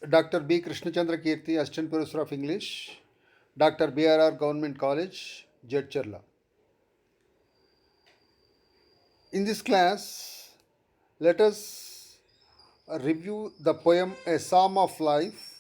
Dr. B. Krishnachandra Kirti, Assistant Professor of English, Dr. BRR Government College, Jedcherla. In this class, let us review the poem A Psalm of Life,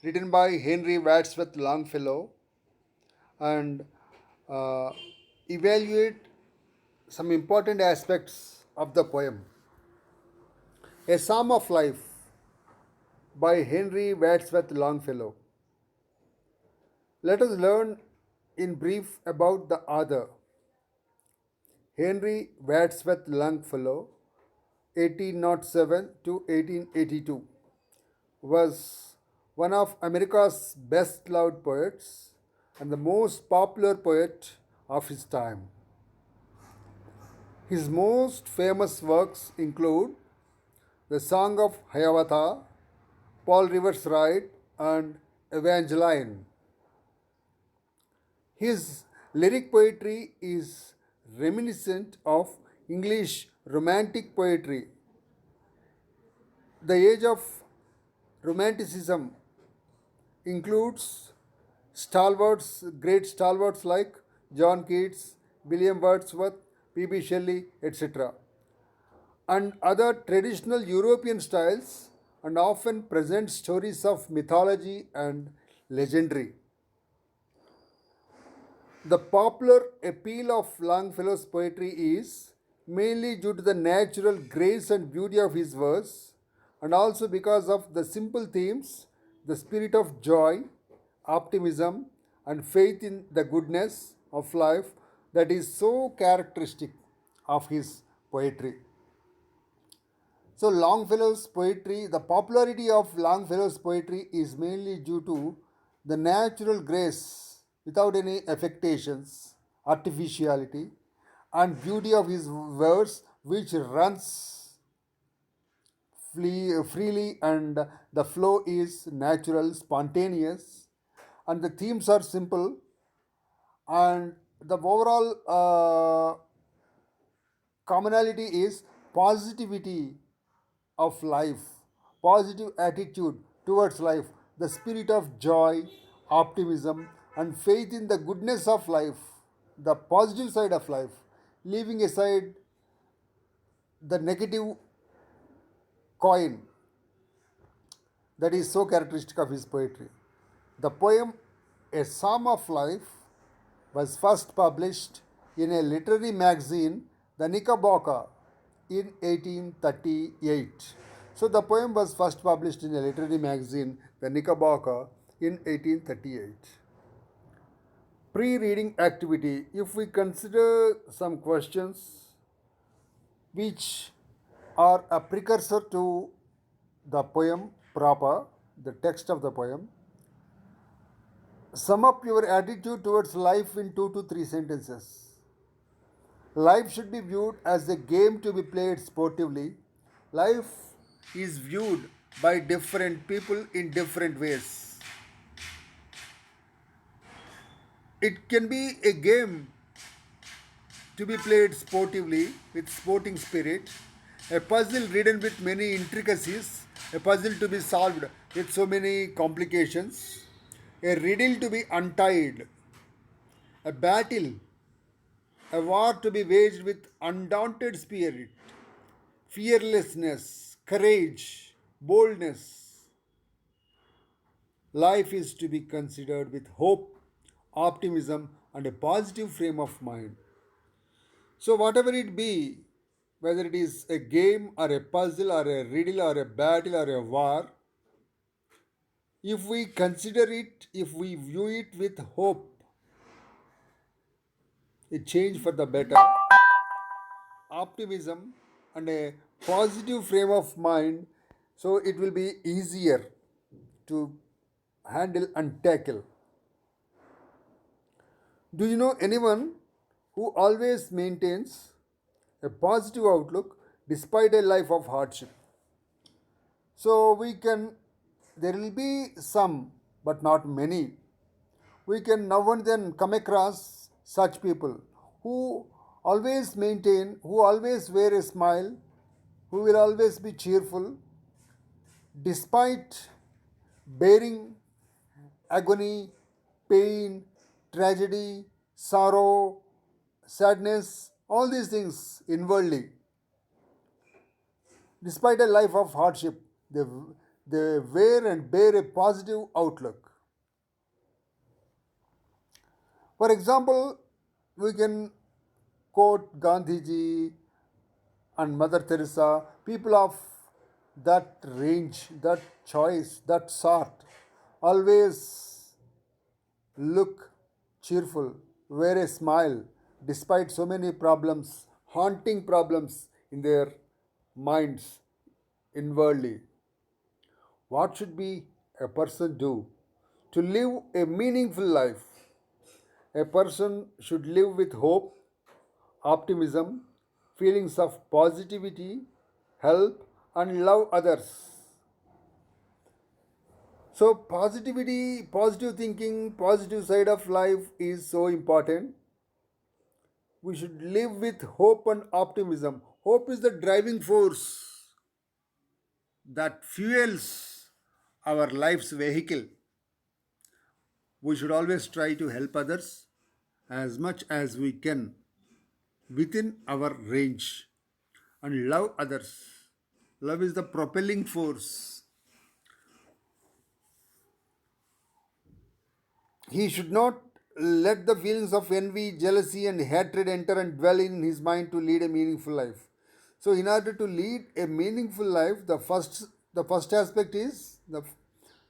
written by Henry Wadsworth Longfellow, and uh, evaluate some important aspects of the poem. A Psalm of Life by Henry Wadsworth Longfellow. Let us learn in brief about the author. Henry Wadsworth Longfellow, 1807 to 1882, was one of America's best loved poets and the most popular poet of his time. His most famous works include The Song of Hiawatha, Paul Revere Wright, and Evangeline. His lyric poetry is reminiscent of English romantic poetry. The age of romanticism includes great stalwarts like John Keats, William Wordsworth, P.B. Shelley, etc., and other traditional European styles, and often present stories of mythology and legendary. The popular appeal of Longfellow's poetry is mainly due to the natural grace and beauty of his verse, and also because of the simple themes, the spirit of joy, optimism, and faith in the goodness of life that is so characteristic of his poetry. So, Longfellow's poetry, the popularity of Longfellow's poetry is mainly due to the natural grace without any affectations, artificiality, and beauty of his verse, which runs freely, and the flow is natural, spontaneous, and the themes are simple, and the overall commonality is positivity of life, positive attitude towards life, the spirit of joy, optimism, and faith in the goodness of life, the positive side of life, leaving aside the negative coin that is so characteristic of his poetry. The poem A Psalm of Life was first published in a literary magazine, The Knickerbocker, in 1838. So the poem was first published in a literary magazine, The Knickerbocker, in 1838. Pre-reading activity. If we consider some questions which are a precursor to the poem proper, the text of the poem, sum up your attitude towards life in 2 to 3 sentences. Life should be viewed as a game to be played sportively. Life is viewed by different people in different ways. It can be a game to be played sportively with sporting spirit, a puzzle ridden with many intricacies, a puzzle to be solved with so many complications, a riddle to be untied, a battle, a war to be waged with undaunted spirit, fearlessness, courage, boldness. Life is to be considered with hope, optimism, and a positive frame of mind. So, whatever it be, whether it is a game or a puzzle or a riddle or a battle or a war, if we consider it, if we view it with hope, a change for the better, optimism, and a positive frame of mind, so it will be easier to handle and tackle. Do you know anyone who always maintains a positive outlook despite a life of hardship? So there will be some, but not many. We can now and then come across such people who who always wear a smile, who will always be cheerful despite bearing agony, pain, tragedy, sorrow, sadness, all these things inwardly. Despite a life of hardship, they wear and bear a positive outlook. For example, we can quote Gandhiji and Mother Teresa, people of that range, that choice, that sort, always look cheerful, wear a smile despite so many problems, haunting problems in their minds inwardly. What should be a person do to live a meaningful life? A person should live with hope, optimism, feelings of positivity, help, and love others. So, positivity, positive thinking, positive side of life is so important. We should live with hope and optimism. Hope is the driving force that fuels our life's vehicle. We should always try to help others as much as we can within our range and love others. Love is the propelling force. He should not let the feelings of envy, jealousy, and hatred enter and dwell in his mind to lead a meaningful life. So, in order to lead a meaningful life, the first aspect is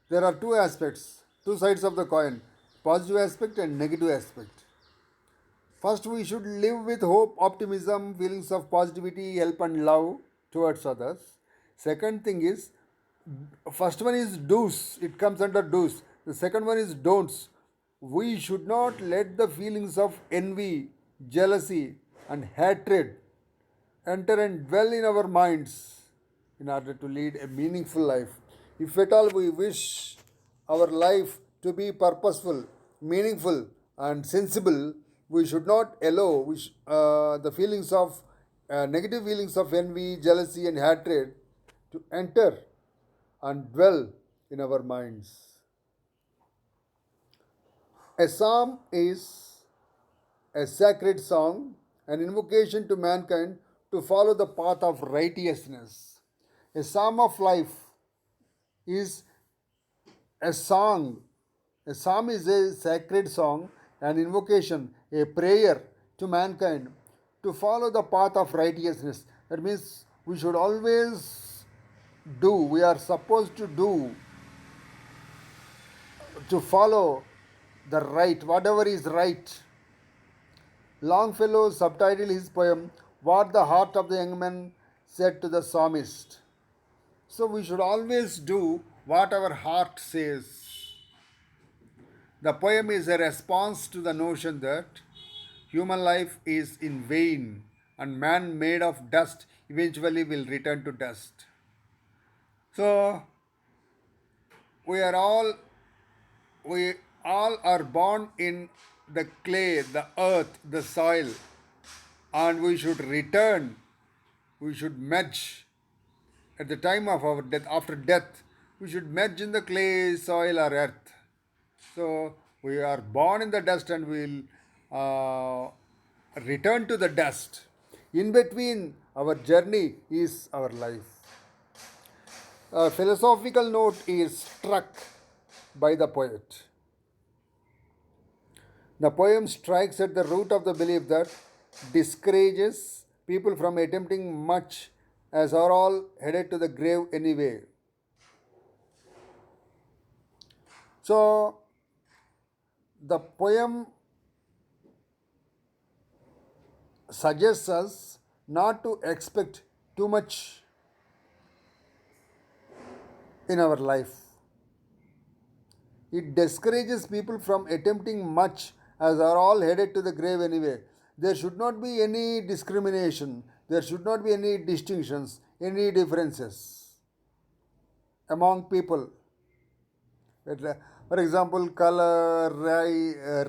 there are two aspects, two sides of the coin: positive aspect and negative aspect. First, we should live with hope, optimism, feelings of positivity, help, and love towards others. Second thing is, first one is do's, it comes under do's. The second one is don'ts. We should not let the feelings of envy, jealousy, and hatred enter and dwell in our minds in order to lead a meaningful life. If at all we wish our life to be purposeful, meaningful, and sensible, we should not allow the feelings of negative feelings of envy, jealousy, and hatred to enter and dwell in our minds. A psalm is a sacred song, an invocation to mankind to follow the path of righteousness. A psalm of life is a song. A psalm is a sacred song, an invocation, a prayer to mankind to follow the path of righteousness. That means we should always do, we are supposed to do, to follow the right, whatever is right. Longfellow subtitled his poem, What the Heart of the Young Man Said to the Psalmist. So we should always do what our heart says. The poem is a response to the notion that human life is in vain and man made of dust eventually will return to dust. So we are all we all are born in the clay, the earth, the soil, and we should return, we should merge at the time of our death, after death, we should merge in the clay, soil, or earth. So we are born in the dust and we will return to the dust. In between, our journey is our life. A philosophical note is struck by the poet. The poem strikes at the root of the belief that discourages people from attempting much as are all headed to the grave anyway. So the poem suggests us not to expect too much in our life. It discourages people from attempting much as are all headed to the grave anyway. There should not be any discrimination, there should not be any distinctions, any differences among people. For example, color,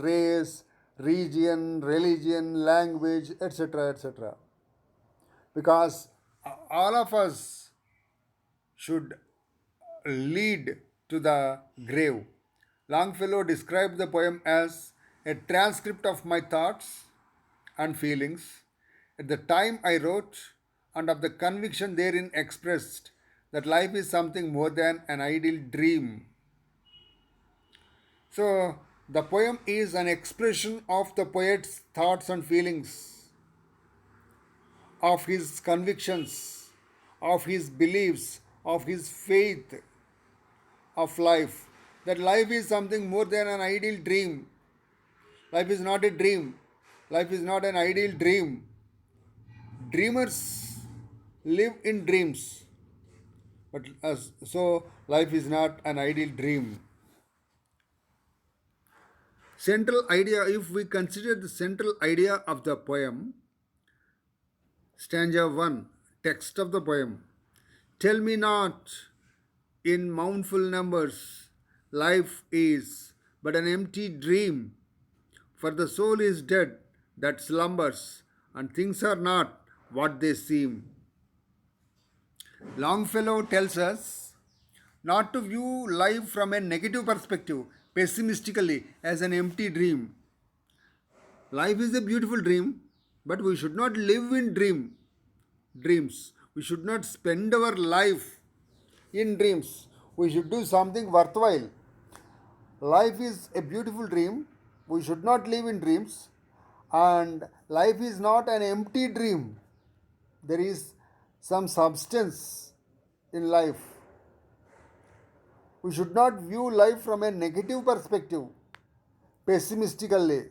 race, region, religion, language, etc. etc. Because all of us should lead to the grave. Longfellow described the poem as a transcript of my thoughts and feelings at the time I wrote, and of the conviction therein expressed that life is something more than an ideal dream. So, the poem is an expression of the poet's thoughts and feelings, of his convictions, of his beliefs, of his faith of life. That life is something more than an ideal dream. Life is not a dream. Life is not an ideal dream. Dreamers live in dreams, but so life is not an ideal dream. Central idea, if we consider the central idea of the poem, stanza 1, text of the poem. Tell me not in mournful numbers, life is but an empty dream, for the soul is dead that slumbers, and things are not what they seem. Longfellow tells us not to view life from a negative perspective, pessimistically, as an empty dream. Life is a beautiful dream, but we should not live in dreams. We should not spend our life in dreams. We should do something worthwhile. Life is a beautiful dream. We should not live in dreams. And life is not an empty dream. There is some substance in life. We should not view life from a negative perspective, pessimistically,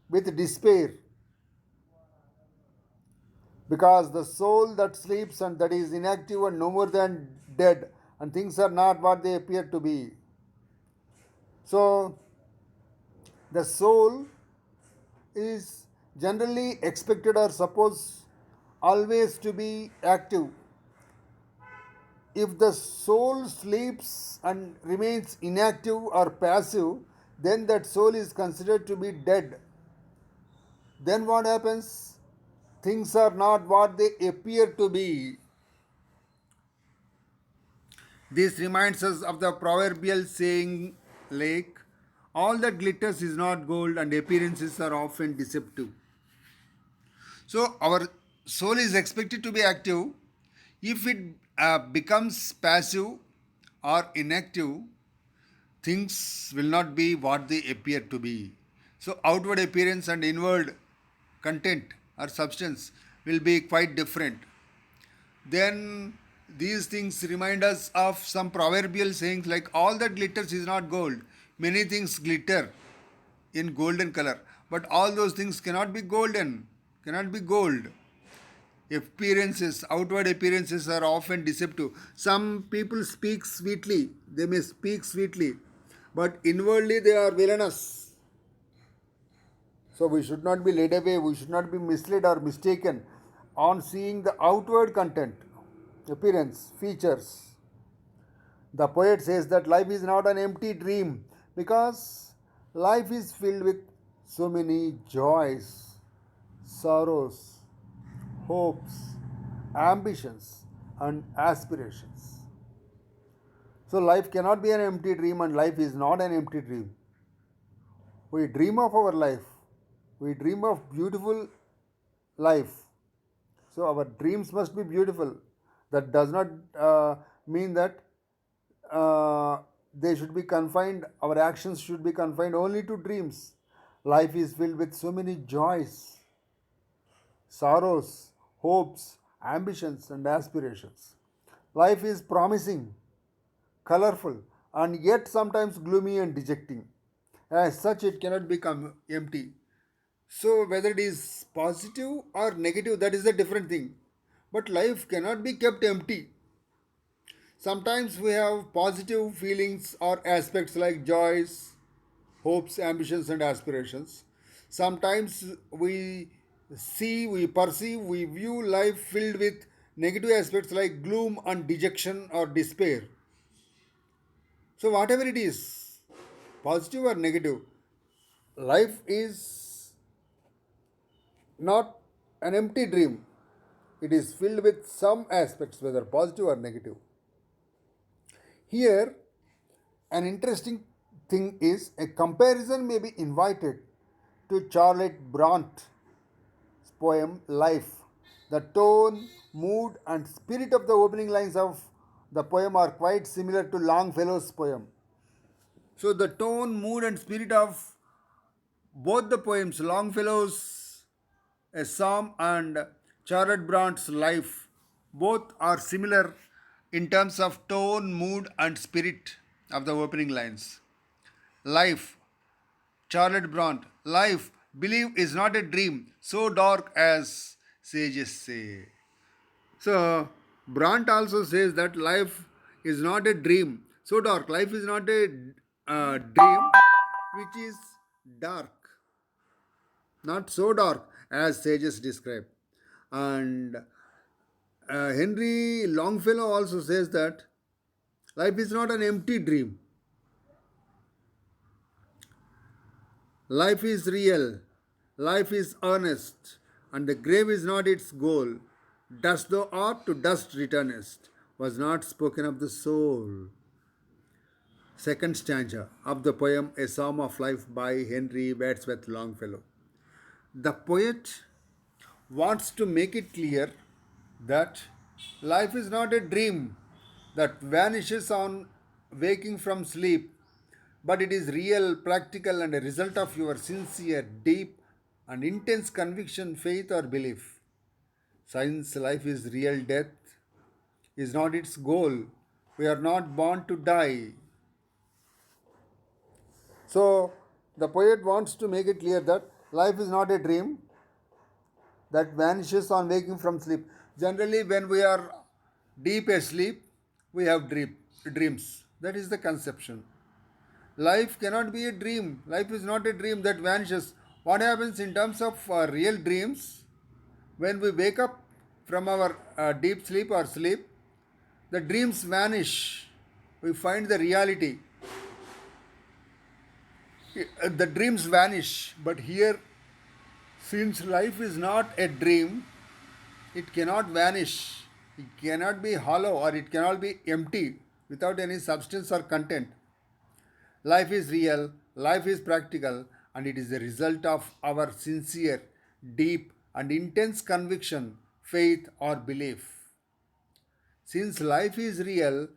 with despair, because the soul that sleeps and that is inactive and no more than dead, and things are not what they appear to be. So, the soul is generally expected or supposed always to be active. If the soul sleeps and remains inactive or passive, then that soul is considered to be dead. Then what happens? Things are not what they appear to be. This reminds us of the proverbial saying like, all that glitters is not gold and appearances are often deceptive. So our soul is expected to be active. If it becomes passive or inactive, things will not be what they appear to be. So outward appearance and inward content or substance will be quite different. Then these things remind us of some proverbial sayings like all that glitters is not gold. Many things glitter in golden color, but all those things cannot be golden, cannot be gold. Appearances, outward appearances are often deceptive. Some people speak sweetly, they may speak sweetly, but inwardly they are villainous. So we should not be led away, we should not be misled or mistaken on seeing the outward content, appearance, features. The poet says that life is not an empty dream because life is filled with so many joys, sorrows, hopes, ambitions, and aspirations. So, life cannot be an empty dream, and life is not an empty dream. We dream of our life, we dream of beautiful life. So, our dreams must be beautiful. That does not mean that they should be confined, our actions should be confined only to dreams. Life is filled with so many joys, sorrows, hopes, ambitions, and aspirations. Life is promising, colorful, and yet sometimes gloomy and dejecting. As such, it cannot become empty. So, whether it is positive or negative, that is a different thing. But life cannot be kept empty. Sometimes we have positive feelings or aspects like joys, hopes, ambitions, and aspirations. Sometimes we perceive, we view life filled with negative aspects like gloom and dejection or despair. So, whatever it is, positive or negative, life is not an empty dream. It is filled with some aspects, whether positive or negative. Here, an interesting thing is a comparison may be invited to Charlotte Brant's poem Life. The tone, mood, and spirit of the opening lines of the poem are quite similar to Longfellow's poem. So, the tone, mood, and spirit of both the poems, Longfellow's A Psalm and Charlotte Brant's Life, both are similar in terms of tone, mood, and spirit of the opening lines. Life, Charlotte Brant, life, believe, is not a dream so dark as sages say. So, Brant also says that life is not a dream so dark. Life is not a dream which is dark, not so dark as sages describe. And Henry Longfellow also says that life is not an empty dream, life is real, life is earnest, and the grave is not its goal. Dust thou art, to dust returnest, was not spoken of the soul. Second stanza of the poem A Psalm of Life by Henry Wadsworth Longfellow. The poet wants to make it clear that life is not a dream that vanishes on waking from sleep, but it is real, practical, and a result of your sincere, deep, and intense conviction, faith, or belief. Since life is real, death is not its goal. We are not born to die. So, the poet wants to make it clear that life is not a dream that vanishes on waking from sleep. Generally, when we are deep asleep, we have dreams. That is the conception. Life cannot be a dream. Life is not a dream that vanishes. What happens in terms of real dreams? When we wake up from our deep sleep or sleep, the dreams vanish. We find the reality. The dreams vanish. But here, since life is not a dream, it cannot vanish. It cannot be hollow or it cannot be empty without any substance or content. Life is real, life is practical, and it is the result of our sincere, deep, and intense conviction, faith, or belief. Since life is real,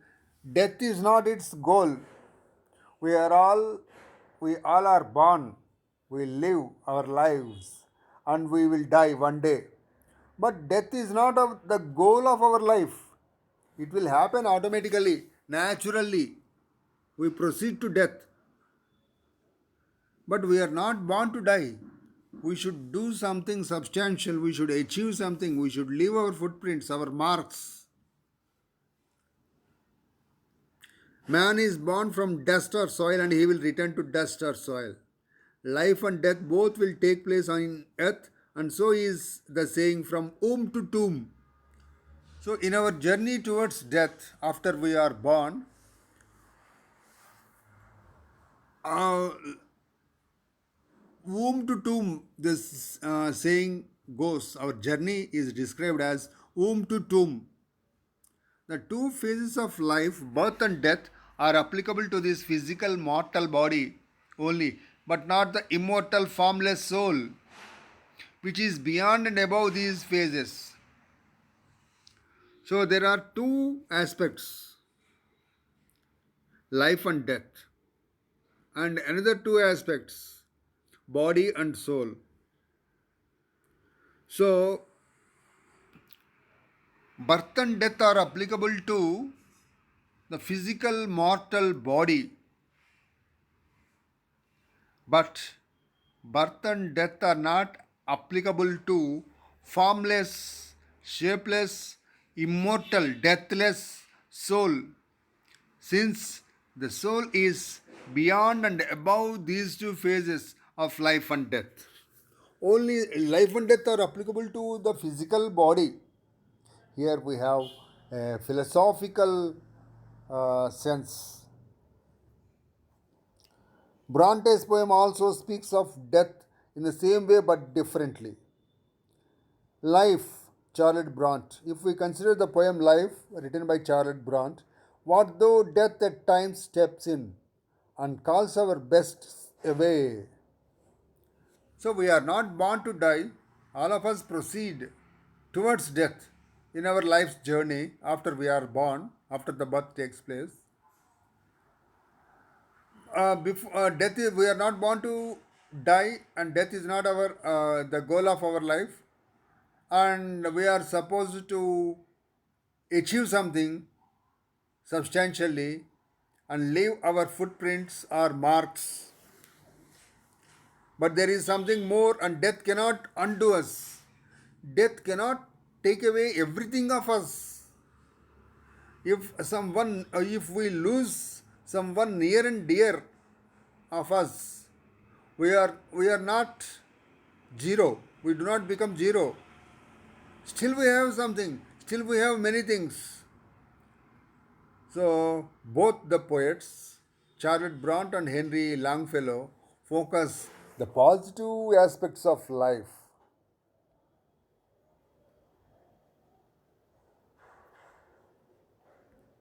death is not its goal. We are all we all are born, we live our lives, and we will die one day. But death is not the goal of our life. It will happen automatically, naturally. We proceed to death. But we are not born to die. We should do something substantial. We should achieve something. We should leave our footprints, our marks. Man is born from dust or soil and he will return to dust or soil. Life and death both will take place on earth, and so is the saying from womb to tomb. So, in our journey towards death, after we are born, uh, womb to tomb, this saying goes, our journey is described as womb to tomb. The two phases of life, birth and death, are applicable to this physical mortal body only, but not the immortal formless soul, which is beyond and above these phases. So there are two aspects, life and death, and another two aspects, body and soul. So birth and death are applicable to the physical mortal body, but birth and death are not applicable to formless, shapeless, immortal, deathless soul, since the soul is beyond and above these two phases of life and death. Only life and death are applicable to the physical body. Here we have a philosophical sense. Bronte's poem also speaks of death in the same way but differently. Life, Charlotte Brant. If we consider the poem Life, written by Charlotte Brant, What though death at times steps in and calls our best away? So we are not born to die. All of us proceed towards death in our life's journey after we are born, after the birth takes place. Death is, we are not born to die, and death is not our the goal of our life. And we are supposed to achieve something substantially and leave our footprints or marks. But there is something more, and death cannot undo us. Death cannot take away everything of us. If we lose someone near and dear of us, we are not zero. We do not become zero. Still we have something. Still we have many things. So both the poets, Charlotte Bronte and Henry Longfellow, focus the positive aspects of life.